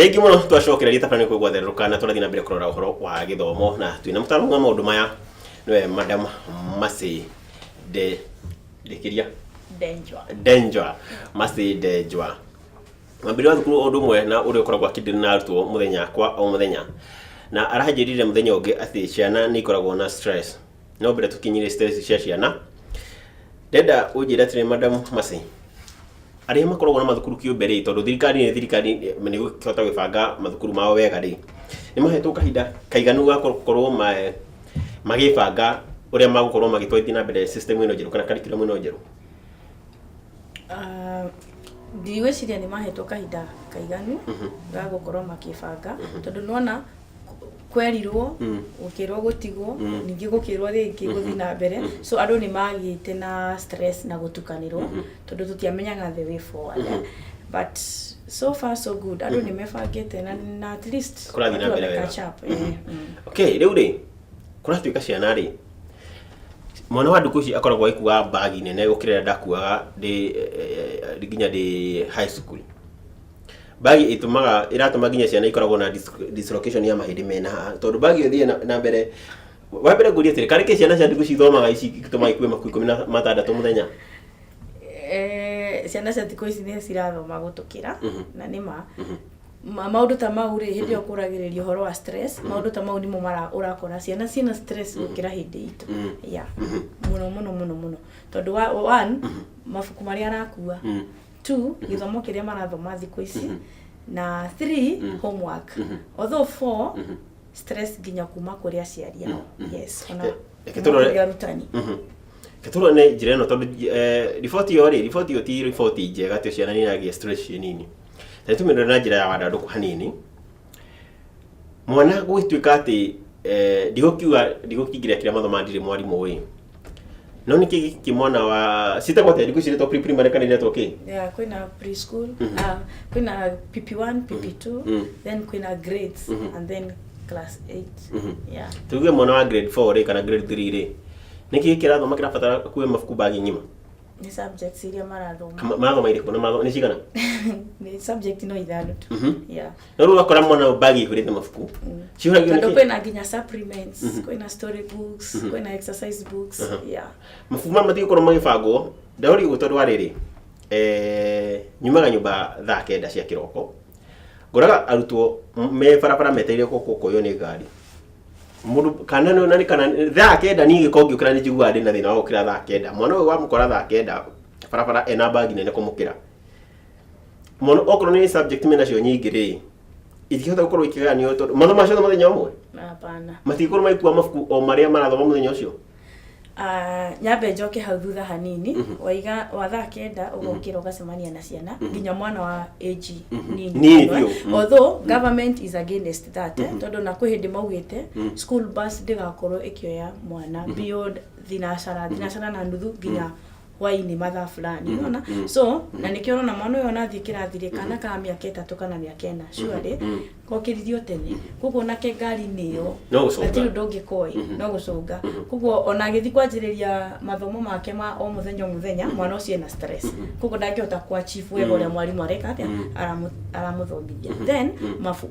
Thengi muno twacokereria tabane kwa gwatherũka na tũrathiĩ na mbere kũrora ũhoro wa gĩthomo na twĩna mũtaaramu wa maũndũ maya nĩwe Madam Mercy Ndenjwa Mercy Ndenjwa. Mambĩrĩrio wa thukuru ũndũ ũmwe na ũrĩa ũkoragwo akĩndĩra na arutwo mũthenya kwa o mũthenya. Na arahanjĩrire mũthenya ũngĩ atĩ ciana nĩ ikoragwo na stress. No mbere tũkinyire stress cia ciana. Ndenda ũnjĩre atĩrĩ Madam Mercy, arĩa makoragwo na mathukuru kĩũmbe tondũ thirikari nĩ gũkĩhota gwĩbanga mathukuru mao wega rĩ, nĩ mahetwo kahinda kaiganu gakorwo magĩbanga ũrĩa magũkorwo magĩtwarithia na mbere system ĩno njerũ kana curriculum ĩno njerũ? Ndigwĩciria nĩ mahetwo kahinda kaiganu ga gũkorwo makĩbanga tondũ nĩwona kwerirwo gũkĩrwo gũtigwo ningĩ gũkĩrwo rĩngĩ gũthiĩ na mbere, so andũ nĩ magĩte na stress na gũtukanĩrwo tondũ tũtiamenyaga the way forward, but so far so good, andũ nĩ mebangĩte na at least kũrathiĩ na mbere wega. Catch up. Okay, rĩu rĩ kũratuĩka ciana rĩ, mwana wa ndukũ ici akoragwo aikuaga bagi nene gũkĩra ndakuaga nginya ndĩ high school. Bagi iratũma nginya ciana ikoragwo na dislocation ya mahĩndĩ mena tondũ bagi ũthiĩ na mbere wa mbere ngũria atĩrĩ karĩ ciana cia ndukũ cithomaga ici itũma ikue maku 16 mũthenya. Ciana cia thikũ ici nĩ cirathoma gũtũkĩra na nĩ maũndũ ta mau rĩ hĩndĩ ĩyo kũragĩrĩria ũhoro wa stress, maũndũ ta mau nĩmo ũrakora ciana ciĩna stress gũkĩra hĩndĩ itũ mũno tondũ one mabuku marĩa arakua, 2 gĩthomo kĩrĩa marathoma thikũ ici, na 3 homework, although 4 stress nginya kuma kũrĩ aciari ao. Yes, ona kũrĩ arutani. Ketũrone njĩra ĩno tondũ riboti ĩyo ti riboti njega atĩ ciana nĩ iragĩa stress nini. Na tumĩrora na njĩra ya wandandũku hanini. Mwana gwĩtuĩka atĩ ndigũkĩingĩra kĩrĩa mathoma ndirĩ mwarimũ ĩ. No nĩ kĩmwana wa citagwo atĩ ndikũ ciretwo pre-primary kana iretwo kĩ? Yeah, kwĩna preschool, kwĩna PP1, PP2, then kwĩna grades and then class 8. Yeah. Tuge mwana wa grade 4 rĩ kana grade 3 rĩ. Nĩkĩ kĩrathoma kĩrabatara kuoya mabuku bagi ng'ima? Ni subjects iria marathoma. Marathoma irĩkũ na marathoma nĩ cigana? Ni subject no ithano tu. Yeah. No rĩu ũgakora mwana bagi ihũrĩte mabuku. Ciũragio nĩkĩ? Tondũ kwĩna nginya supplements, kwĩna story books, kwĩna exercise books. Yeah. Mabuku maya matigũkorwo magĩbangwo. Ndaũri ũguo tondũ wa rĩrĩ nyumaga nyũmba thaa 9 cia kĩroko. Ngoraga arutwo me barabara metereire kuoywo nĩ ngari. Mũndũ kana nĩ kana thaa 9 niĩ gĩko ngĩũkĩra nĩ njiguaga ndĩ na thĩna wa gũkĩra thaa 9. Mwana ũyũ wamũkora thaa 9 barabara ena bagi nene kũmũkĩra. Mwana okorwo nĩ subject mena cio nyingĩ rĩ, itingĩhota gũkorwo ikĩgayanio tondũ mathoma macio mũthenya ũmwe. Hapana. Matigũkorwo maikua mabuku o marĩa marathoma mũthenya ũcio. Nyambe njoke hau thutha hanini, wa thaa 9 ũgokĩra ũgacemania na ciana nginya mwana wa age nini. Although government is against that, tondũ na kwĩ hĩndĩ maugĩte school bus ndĩgakorwo ĩkĩoya mwana beyond thinacara na nuthu nginya hwainĩ mathaa fulani, unaona? So na nĩkĩo ũrona mwana ũyũ anathiĩ kĩrathi rĩ kana ka mĩaka 3 kana mĩaka 4 surely gokĩririo tene, koguo nake ngari-inĩ ĩyo hatirĩ ũndũ ũngĩkoĩ no gũcũnga, koguo ona agĩthiĩ kwanjĩrĩria mathomo make ma o mũthenya mwana ũcio ena stress, koguo ndangĩhota kuachieve wega ũrĩa mwarimũ areka atĩa aramũthomithia. Then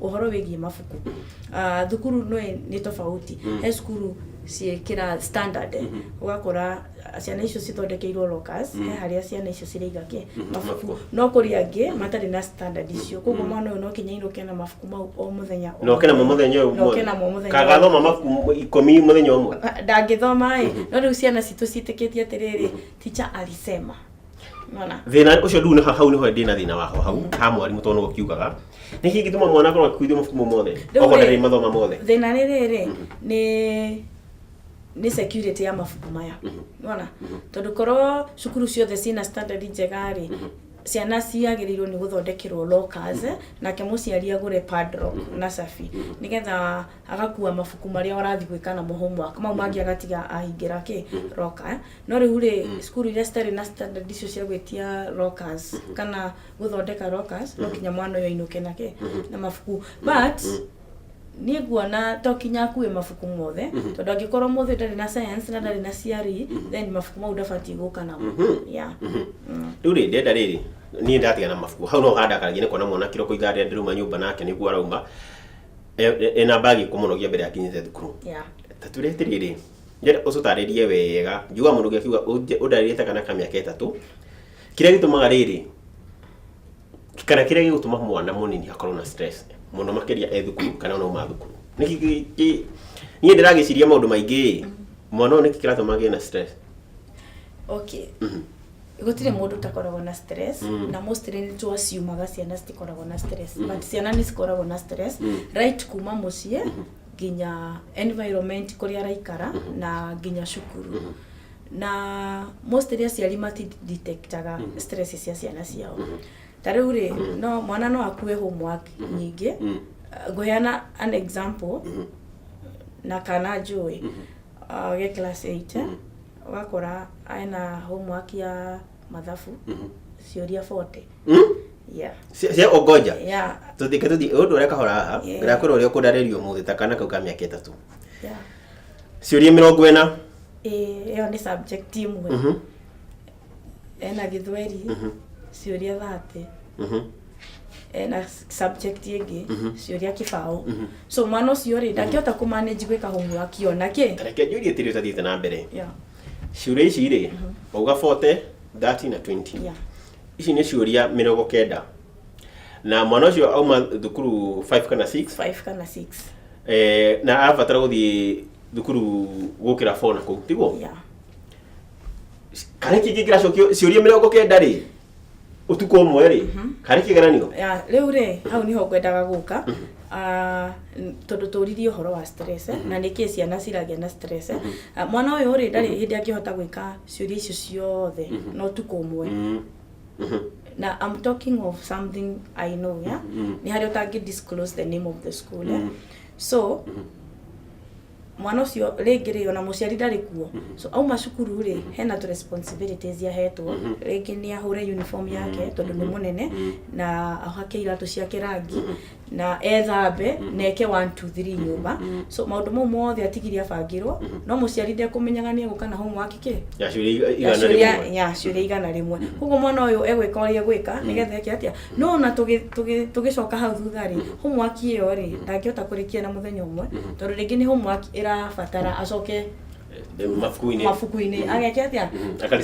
ũhoro wĩgiĩ mabuku, thukuru nĩ tofauti. He cukuru ciĩkĩra standard, ũgakora ciana icio cithondekeirwo lockers, he harĩa ciana icio ciraiga mabuku, no kũrĩ angĩ matarĩ na standard icio, koguo mwana ũyũ no kinya inũke na mabuku mau o mũthenya, noke namo mũthenya ũmwe, kagathoma mabuku 10 mũthenya ũmwe, ndangĩthoma no rĩu ciana citũ citĩkĩtie atĩrĩrĩ teacher alisema. Unaona? Thĩna ũcio rĩu hau nĩho ndĩ na thĩna waho hau ha mwarimũ tondũ nĩguo kiugaga nĩkĩ gĩtũma mwana akorwo akĩkuithio mabuku mothe okorwo ndarĩ mathoma mothe. Thĩna rĩrĩ nĩ security ya mabuku maya. Unaona? Tondũ korwo cukuru ciothe cina standard njega rĩ, ciana ciagĩrĩirwo nĩ gũthondekerwo lockers, nake mũciari agũre padlock na cabi nĩgetha agakua mabuku marĩa arathiĩ gwĩka namo homework mau mangĩ agatiga ahingĩra locker. No rĩu rĩ cukuru iria citarĩ na standard icio cia gwĩtia lockers kana gũthondeka lockers no kinya mwana ũyũ ainũke na mabuku, but niĩ nguona to kinya akue mabuku mothe tondũ angĩkorwo mothe ndarĩ na science na ndarĩ na CRE then mabuku mau ndabatiĩ gũka namo. Yeah. Rĩu rĩ ndenda rĩrĩ ni ndatigana mabuku hau no handa karagi ni kona mwana kiroko ithaa rĩa ndĩruma nyũmba nake nĩguo arauma ena bagi kũmũnogia mbere ya kinyĩte thukuru tatũrete rĩrĩ njĩra ũcũtarĩrie wega njuga mũndũ gĩkiuga ũndarĩte kana ka mĩaka 3 kĩrĩa gĩtũmaga rĩrĩ kana kĩrĩa gĩgũtũma mwana mũnini akorwo na stress mũno makĩria thukuru kana no mathukuru niĩ ndĩragĩciria maũndũ maingĩ mwana ũyũ nĩkĩ kĩratũma agĩe na stress okay gutire mundu takoragwo na stress na mostly ni tu assumaga ciana citikoragwo na stress but ciana ni cikoragwo na stress right kuma mucie ginya environment kuria raikara na ginya cukuru na mostly aciari mati detectaga stress cia ciana ciao tariu ri no mwana no akue homework nyingi ngoyana an example na kana njui ge class 8 wakora aina homework ya mathabu ciuria 40 yeah cia ogoja yeah tuthike undu ureka hora haha ngirakwira uria kundarerio muthi takana kau ka miaka 3 yeah ciuria 40 iyo ni subject imwe ena githweri ciuria 30 ena subject ingi ciuria kibao so mwana ucio ri ndangĩhota ku manage gwika homework yona ki tareke njũrie tiri ũtathiĩte na mbere yeah ciuria ici rĩ auga 40 30 na 20 yeah ici nĩ ciuria 90 na mwana ũcio auma thukuru 5 kana 6 na abatara gũthiĩ thukuru gũkĩra 4 na kũu tiguo yeah kana kĩngĩ kĩracokio ciuria 90 rĩ utuko ũmwe rĩ kana kĩgeranio yeah rĩu rĩ hau niho ngwendaga gũka tondu tũririe ũhoro wa stress na nĩkĩ ciana ciragĩa na stress mwana ũyũ rĩ ndarĩ hĩndĩ angĩhota gwĩka ciuria icio ciothe no tuko ũmwe na I'm talking of something I know yeah ni harĩ ũtangĩ disclose the name of the school so mwana ũcio rĩngĩ rĩ ona mũciari ndarĩ kuo so auma cukuru rĩ hena tu responsibilities yahetwo rĩngĩ nĩ ahũre uniform yake tondũ nĩ mũnene na ahake iratũ ciake rangi na ethambe neke 1 2 3 nyũmba so maũndũ mau mothe atigiria bangirwo no mũciari ndekũmenyaga nĩ egũka na homework kĩ ya ciuria igana rĩmwe koguo mwana ũyũ egwĩka ũrĩa gwĩka nĩgetha eke atĩa no na tũgĩcoka hau thutha rĩ homework ĩyo rĩ ndangĩhota kũrĩkia na mũthenya ũmwe tondũ rĩngĩ nĩ homework ĩrabatara acoke mabuku-inĩ ageke atĩa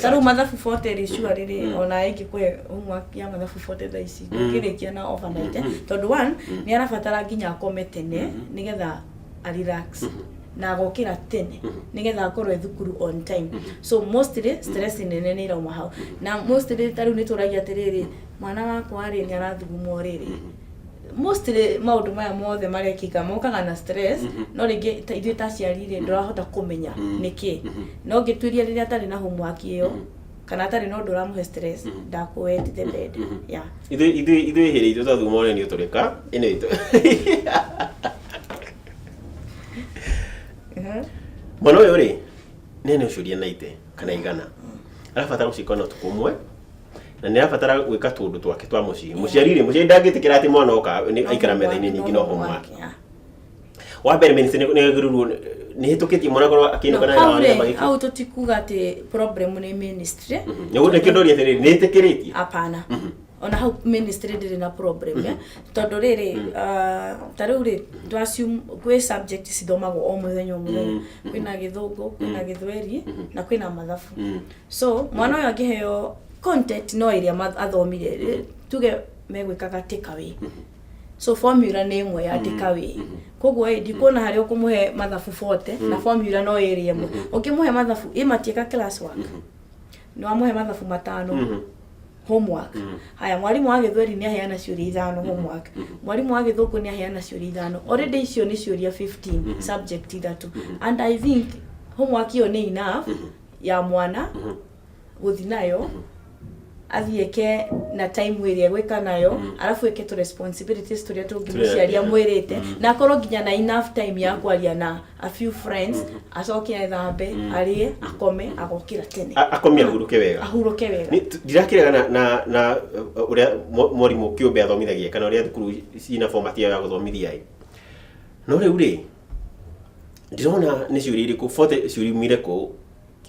tarĩu mathabu 40 rĩ sure rĩrĩ ona ĩngĩkũhe homework ya mathabu 40 thaa ici ndũngĩrĩkia na overnight tondũ one nĩ arabatara nginya akome tene nĩgetha relax na agokĩra tene nĩgetha akorwo thukuru on time so mostly stress nene nĩ irauma hau na mostly tarĩu nĩ tũragia atĩrĩrĩ mwana wakwa rĩ nĩ arathugumwo rĩrĩ mostly maũndũ maya mothe marekĩka mokaga na stress no rĩngĩ ithuĩ ta aciari rĩ ndũrahota kũmenya nĩkĩ no ngĩtuĩria rĩrĩa atarĩ na homework ĩyo kana atarĩ na ũndũ ũramũhe stress ndakwendete bed yeah ithuĩ hĩrĩ itũ twathugumwo nĩ ũtũrĩka ĩno itũ mwana ũyũ rĩ nene ũcuria 90 kana igana arabatara gũcikona ũtukũ ũmwe na nĩ arabatara gwĩka tũndũ twake twa mũciĩ mũciari rĩ mũciari ndangĩtĩkĩra atĩ mwana oka aikara metha-inĩ ningĩ no homework wa mbere ministry nĩ agĩrĩirwo nĩ hĩtũkĩtie mwana korwo akĩinũka na wĩra hau tũtikuga atĩ problem nĩ ministry nĩ kĩndoria atĩrĩrĩ nĩ ĩtĩkĩrĩtie hapana ona hau ministry ndĩrĩ na problem tondũ rĩrĩ tarĩu rĩ twassume gwĩ subject cithomagwo o mũthenya o mũthenya kwĩna gĩthũngũ kwĩna gĩthweri na kwĩna mathabu so mwana ũyũ angĩheo content no ĩrĩa athomire tuge megwĩkaga takeaway so formula nĩ ĩmwe ya takeaway koguo ndikuona harĩa ũkũmũhe mathabu 40 na formula no ĩrĩa ĩmwe ũngĩmũhe mathabu ĩmatiĩka class work nĩ wamũhe mathabu 5 homework haya mwalimu wa gĩthweri nĩ aheana ciũria 5 homework mwalimu wa gĩthũngũ nĩ aheana ciũria 5 already icio nĩ ciũria 15 subject ithatũ and I think homework iyo nĩ enough ya mwana gũthi nayo athieke na time ĩrĩa gwĩka nayo arafu eke to responsibilities tũrĩa tũngĩ mũciari amwĩrĩte na akorwo nginya na enough time ya kwaria na a few friends acoke ethambe arĩe akome agokĩra tene akome ahurũke wega ndirakĩrega na ũrĩa mwarimũ kĩũmbe athomithagia kana ũrĩa thukuru cina format ya gũthomithia no rĩu rĩ ndĩrona nĩ ciũria irĩkũ 40 ciũria umire kũ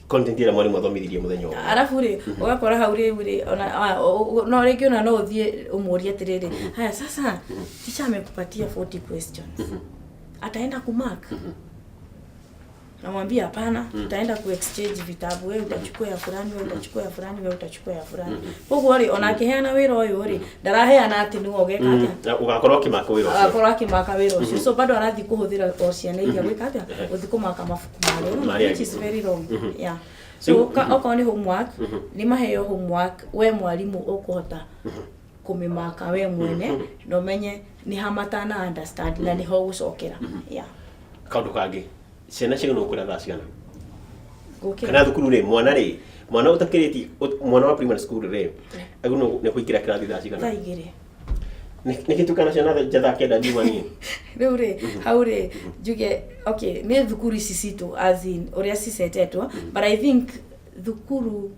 content ira mwarimu athomithirie muthenya ũmwe arabu ri ugakora hau ri ona no ringi ona no uthie umurie atiriri haya sasa teacher amekupatia 40 questions ataenda kumark namwambia hapana tutaenda ku exchange vitabu wewe utachukua ya fulani wewe utachukua ya fulani wewe utachukua ya fulani koguo ri ona kiheana wira uyu ri ndaraheana ati ni wogeka atia ugakorwo kimaka wira ucio akorwo kimaka wira ucio so bado arathi kuhuthira o ciana iria gwika atia uthi kumaka mabuku mari which is very wrong yeah so okorwo ni homework ni maheo homework we mwalimu ukuhota kumimaka we mwene no menye ni hamatana understand na ni ho gucokera yeah kaundu kangi ciana ciagano kura thaa cigana kana thukuru ri mwana utakiriti mwana wa primary school ri aguno ne kuingira kirathi thaa cigana thaa igiri nikitukana ciana jatha kenda diwani riu ri hau ri juge okay ni thukuru ici citu as in uria cicetetwo but I think thukuru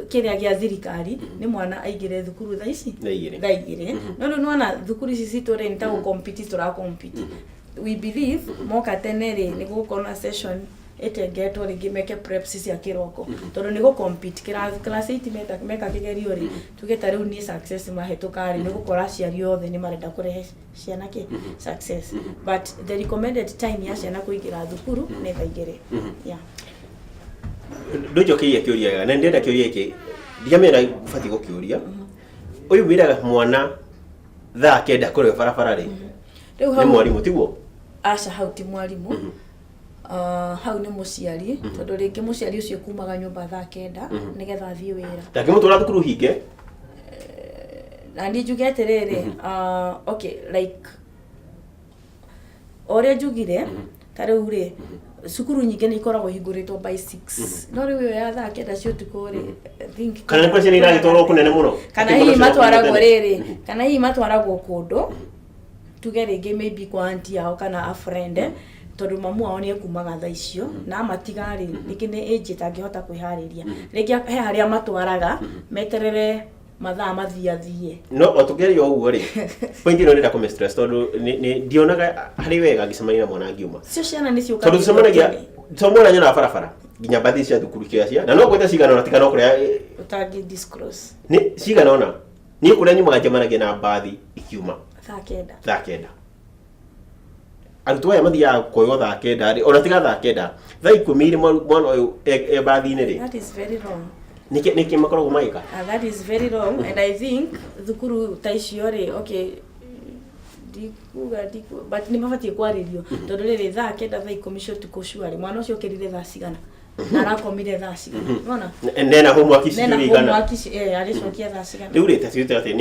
kiria gia thirikari ni mwana aigire thukuru thaa ici thaa igiri no nona thukuru ici citu ri nita gu compete tura compete we believe moka tenere ni gukona session etengetwo ringi meke preps cia kiroko tondu ni go compete class 8 meka kigerio ri tugeta riu ni success mahetuka ri ni gukora ciari othe ni marenda kurehe ciana ki success but the recommended time ya ciana kuingira thukuru ni thaa igiri yeah ndojokiye kiuria na ndenda kiuria iki ndiamera gufati gukiuria uyu wiraga mwana thaa kenda kure barabara ri riu ni mwalimu tiguo aca hau ti mwalimu hau ni muciari tondu ringi muciari ucio kumaga nyumba thaa kenda nigetha athie wira ndakimutwara thukuru hinge na ndi njuge atiriri okay like ore njugire tariu ri cukuru nyingi ni ikoragwo hinguritwo by 6 no riu yo ya thaa kenda cio tukuri think kana ni question iragitwarwo kunene muno kana hii matwaragwo riri kana hii matwaragwo kundu tuge ringi maybe kwa auntie yao kana a friend tondu mamu wao ni ekumaga thaa icio na matigari niki ni age tangihota kwihariria ringi he haria matwaraga meterere mathaa mathiathie no otugerio uguo ri point ino nenda ku stress tondu ni ndionaga hari wega ngicemania na mwana ngiuma cio ciana ni ciuka tondu tucemanagia tomora nyana barabara nginya bathi cia thukuru cia na no gweta cigana ona tikana kuria utangi disclose ni cigana ona ni kuria nyuma njemanagia na bathi ikiuma thaa kenda arutwo aya mathiaga koyo thaa kenda ona tiga thaa kenda thaa 10 mwana uyu bathi-ini ri that is very wrong niki makoragwo magika that is very wrong and I think thukuru taicio ri okay but ni mabatie kwaririo tondu riri thaa kenda thaa 10 cio tukushua ri mwana ucio kirire thaa cigana na rakomire thaa cigana unaona nena homework icio igana aricokia thaa cigana riu rita ciute ati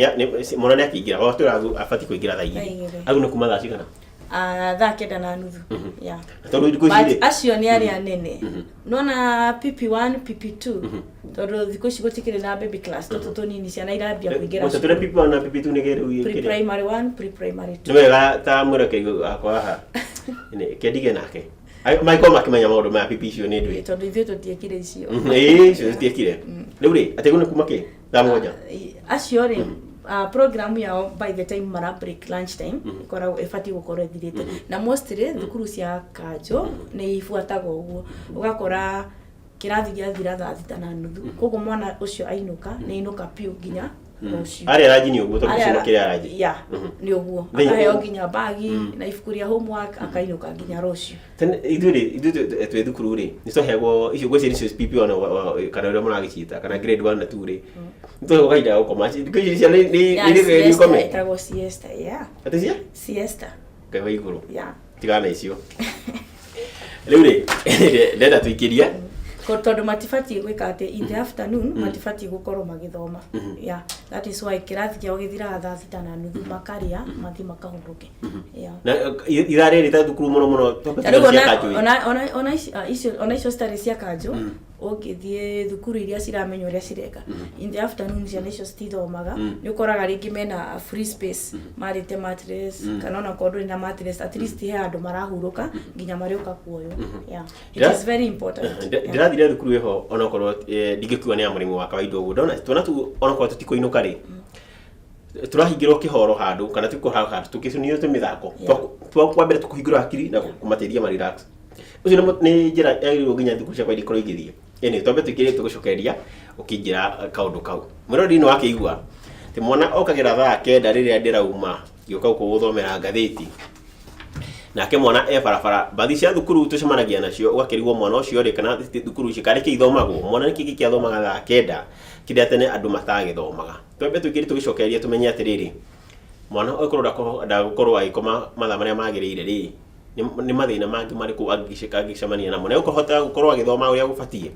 mwana ni akiingira o tura afati kuingira thaa igiri agu ni kuma thaa cigana thaa kenda na nuthu yeah tondu thiku ici but acio ni ari anene nona PP1 PP2 tondu thiku ici gutikire na baby class toto tonini ciana irambia kuingira mutu tura PP1 na PP2 ni geru pre primary 1 pre primary 2 ni wega ta mwireke akwa ha ni kedige nake Michael makimenya maundu ma PP icio ni ndwi tondu ithuĩ tutiekire icio icio tutiekire riu ri ati gune kuma ki thaa moja acio ri program yao by the time mara break lunch time ikoragwo ifati gukorwo ithirite na mostly thukuru cia kanjo ni ifuataga uguo ugakora kirathi gia thira thaa 6:30 koguo mwana ucio ainuka ni inuka piu nginya ucio ari arajini uguo tondu cio kire araji ya ni uguo aheo nginya bagi na ifukuria homework akainuka nginya rucio tene ithu thukuru ri nicohegwo icio gweci nicio PP ona kana ria muragicita kana grade 1 na 2 ri nitwe kaida ukoma icio cia ni ikome itago siesta yeah ati cia siesta kai iguru yeah tigana icio riu ri ndenda tuikiria tondu matibatie gwika ati in the afternoon matibatie gukorwo magithoma yeah that is why kirathi kiao githiraga thaa 6:30 makaria mathi makahurũke yeah na irare rita thukuru muno ona icio stari cia kanjo ungithie thukuru iria ciramenya uria cireka in the afternoon ciana icio citithomaga ni ukoraga ringi mena free space marite mattress kana ona kondu na mattress at least he andu marahuruka nginya marioka kuoyo yeah it is very important ndirathire thukuru iho ona korwo ndingikuwa ni amurimu wa kawaida uguo ndona tuna tu ona korwo tutikoinuka ri turahingirwo kihoro handu kana tuko handu tukicunio tumithako twakwambira tukuhingirwo hakiri na kumateithia ma relax ucio ni njira yagirwo nginya thukuru cia kwaidi korwo igithie ene twambe twikire tugucokeria ukingira kaundu kau mwirori ni wakiigua ti mwana okagira thaa kenda riria ndirauma gioka guthomera ngatheti nake mwana barabara bathi cia thukuru tucemanagia nacio ugakirigwo mwana ucio ri kana thukuru ici kare kithomagwo mwana ni kiki kiathomaga thaa kenda kiria tene andu matagithomaga twambe twikire tugicokeria tumenye atiriri mwana okorwo ndagukorwo agikoma mathaa maria magirire ri ni mathina mangi mariku angicemania namo na ukohota gukorwo agithoma uria gubatie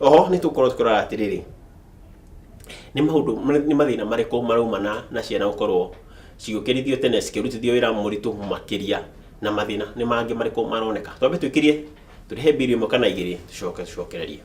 oho ni tukorwo tukirora atiriri ni maundu ni mathina mariku maraumana na ciana gukorwo cigukirithio tene cikirutithio wira muritu makiria na mathina ni mangi mariku maroneka twambe twikirie turihe bill imwe kana igiri tucokererie